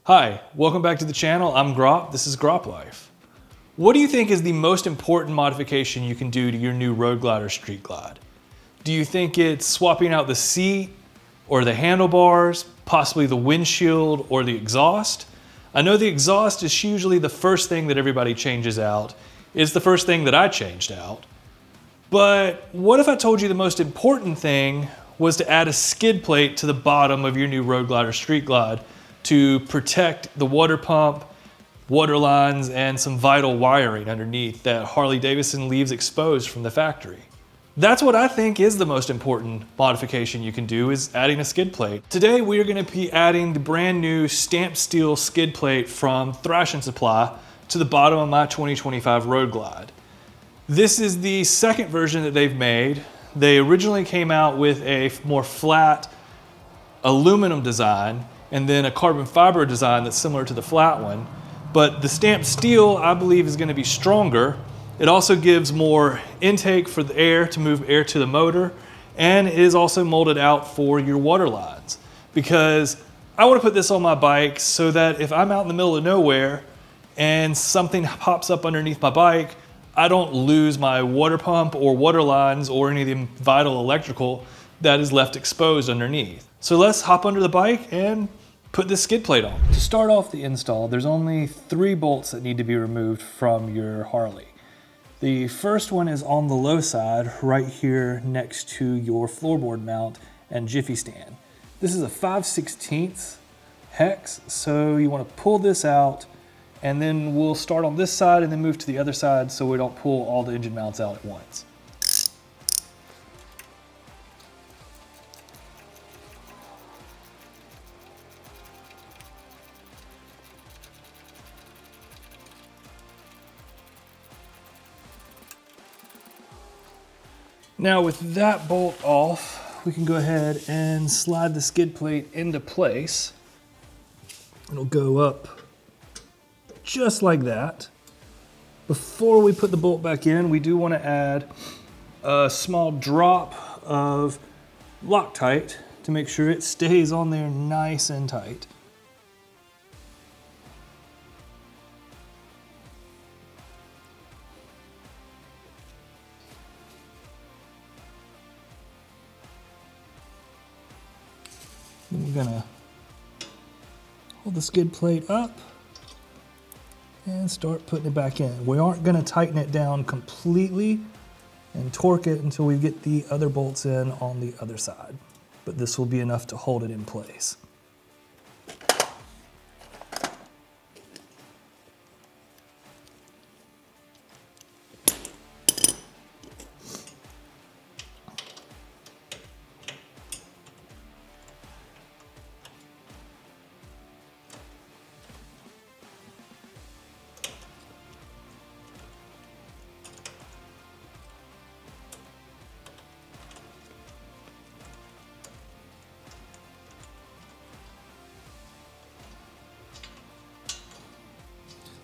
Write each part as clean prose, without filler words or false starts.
Hi, welcome back to the channel. I'm Grop, this is Grop Life. What do you think is the most important modification you can do to your new Road Glide or Street Glide? Do you think it's swapping out the seat or the handlebars, possibly the windshield or the exhaust? I know the exhaust is usually the first thing that everybody changes out. It's the first thing that I changed out. But what if I told you the most important thing was to add a skid plate to the bottom of your new Road Glide or Street Glide to protect the water pump, water lines, and some vital wiring underneath that Harley-Davidson leaves exposed from the factory? That's what I think is the most important modification you can do, is adding a skid plate. Today we are going to be adding the brand new stamped steel skid plate from Thrashin Supply to the bottom of my 2025 Road Glide. This is the second version that they've made. They originally came out with a more flat aluminum design and then a carbon fiber design that's similar to the flat one. But the stamped steel, I believe, is going to be stronger. It also gives more intake for the air to move air to the motor, and it is also molded out for your water lines. Because I want to put this on my bike so that if I'm out in the middle of nowhere and something pops up underneath my bike, I don't lose my water pump or water lines or any of the vital electrical that is left exposed underneath. So let's hop under the bike and put this skid plate on. To start off the install, there's only 3 bolts that need to be removed from your Harley. The first one is on the low side, right here next to your floorboard mount and jiffy stand. This is a 5/16 hex, so you want to pull this out, and then we'll start on this side and then move to the other side so we don't pull all the engine mounts out at once. Now with that bolt off, we can go ahead and slide the skid plate into place. It'll go up just like that. Before we put the bolt back in, we do want to add a small drop of Loctite to make sure it stays on there nice and tight. Then we're gonna hold the skid plate up and start putting it back in. We aren't gonna tighten it down completely and torque it until we get the other bolts in on the other side, but this will be enough to hold it in place.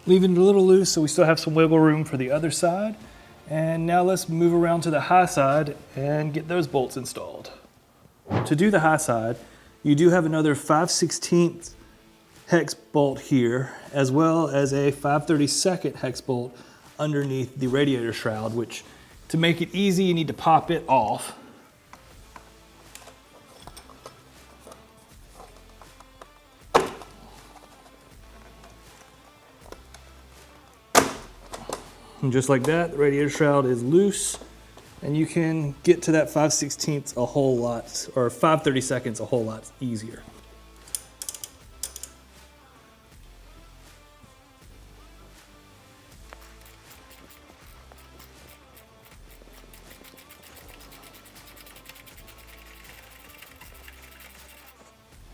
Leaving it a little loose so we still have some wiggle room for the other side. And now let's move around to the high side and get those bolts installed. To do the high side, you do have another 5/16 hex bolt here, as well as a 5/32 hex bolt underneath the radiator shroud, which, to make it easy, you need to pop it off. And just like that, the radiator shroud is loose, and you can get to that 5/16 a whole lot, or 5/32 a whole lot easier.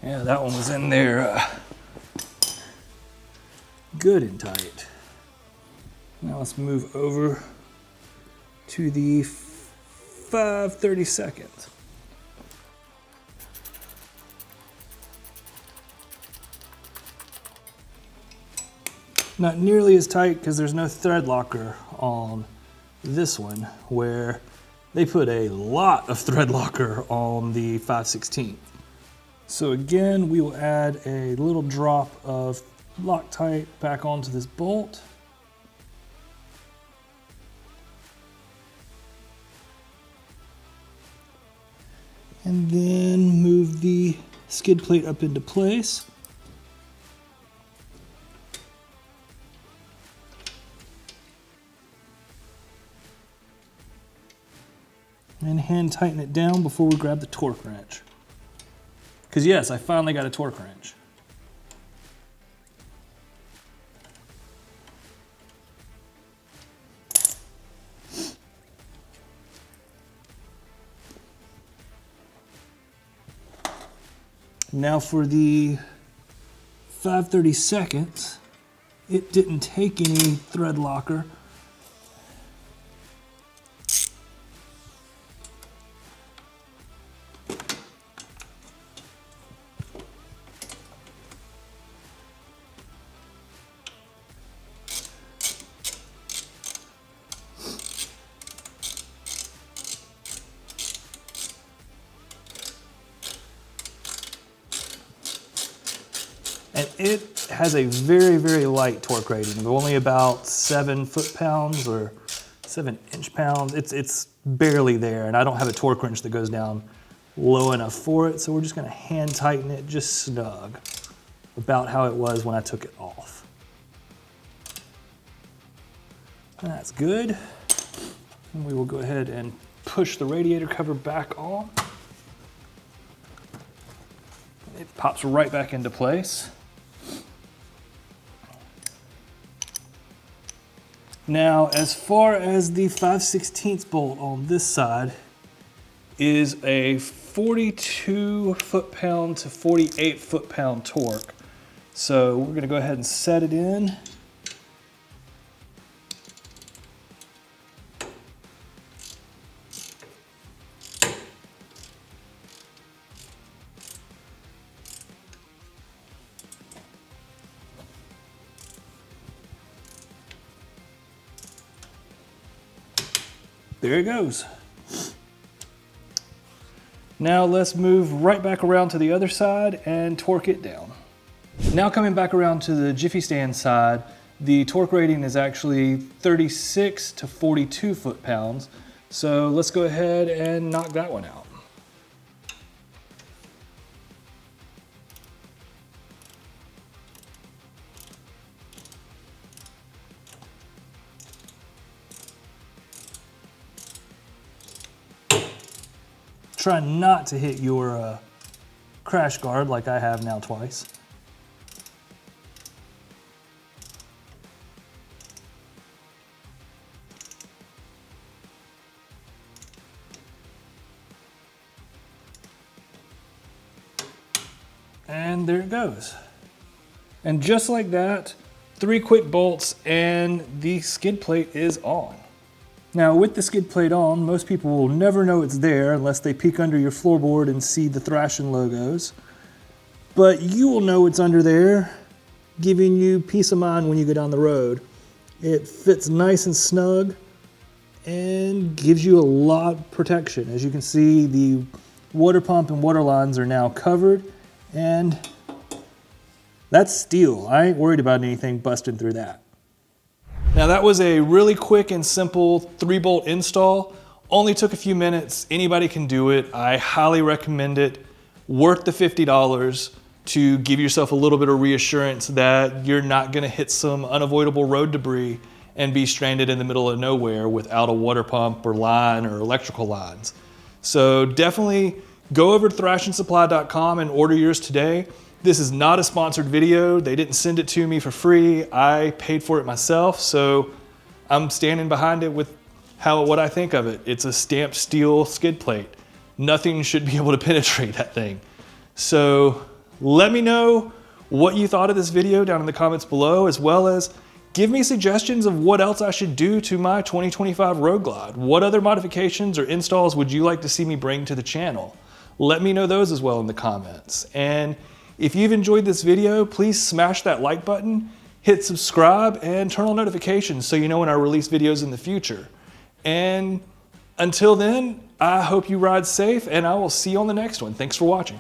Yeah, that one was in there good and tight. Now let's move over to the 5/32. Not nearly as tight because there's no thread locker on this one, where they put a lot of thread locker on the 5/16. So again, we will add a little drop of Loctite back onto this bolt. And then move the skid plate up into place. And hand tighten it down before we grab the torque wrench. Because yes, I finally got a torque wrench. Now for the 5/32, it didn't take any thread locker. And it has a very, very light torque rating, only about 7 foot-pounds or 7 inch-pounds. It's barely there, and I don't have a torque wrench that goes down low enough for it, so we're just gonna hand tighten it just snug, about how it was when I took it off. That's good. And we will go ahead and push the radiator cover back on. It pops right back into place. Now, as far as the 5/16 bolt on this side is a 42 foot-pound to 48 foot-pound torque. So we're gonna go ahead and set it in. There it goes. Now let's move right back around to the other side and torque it down. Now coming back around to the Jiffy stand side, the torque rating is actually 36 to 42 foot-pounds. So let's go ahead and knock that one out. Try not to hit your crash guard like I have now twice. And there it goes. And just like that, 3 quick bolts and the skid plate is on. Now with the skid plate on, most people will never know it's there unless they peek under your floorboard and see the Thrashin logos. But you will know it's under there, giving you peace of mind when you go down the road. It fits nice and snug and gives you a lot of protection. As you can see, the water pump and water lines are now covered, and that's steel. I ain't worried about anything busting through that. Now that was a really quick and simple 3-bolt install. Only took a few minutes. Anybody can do it. I highly recommend it. Worth the $50 to give yourself a little bit of reassurance that you're not gonna hit some unavoidable road debris and be stranded in the middle of nowhere without a water pump or line or electrical lines. So definitely go over to thrashinsupply.com and order yours today. This is not a sponsored video. They didn't send it to me for free. I paid for it myself, so I'm standing behind it with what I think of it. It's a stamped steel skid plate. Nothing should be able to penetrate that thing. So let me know what you thought of this video down in the comments below, as well as give me suggestions of what else I should do to my 2025 Road Glide. What other modifications or installs would you like to see me bring to the channel? Let me know those as well in the comments. And if you've enjoyed this video, please smash that like button, hit subscribe, and turn on notifications so you know when I release videos in the future. And until then, I hope you ride safe, and I will see you on the next one. Thanks for watching.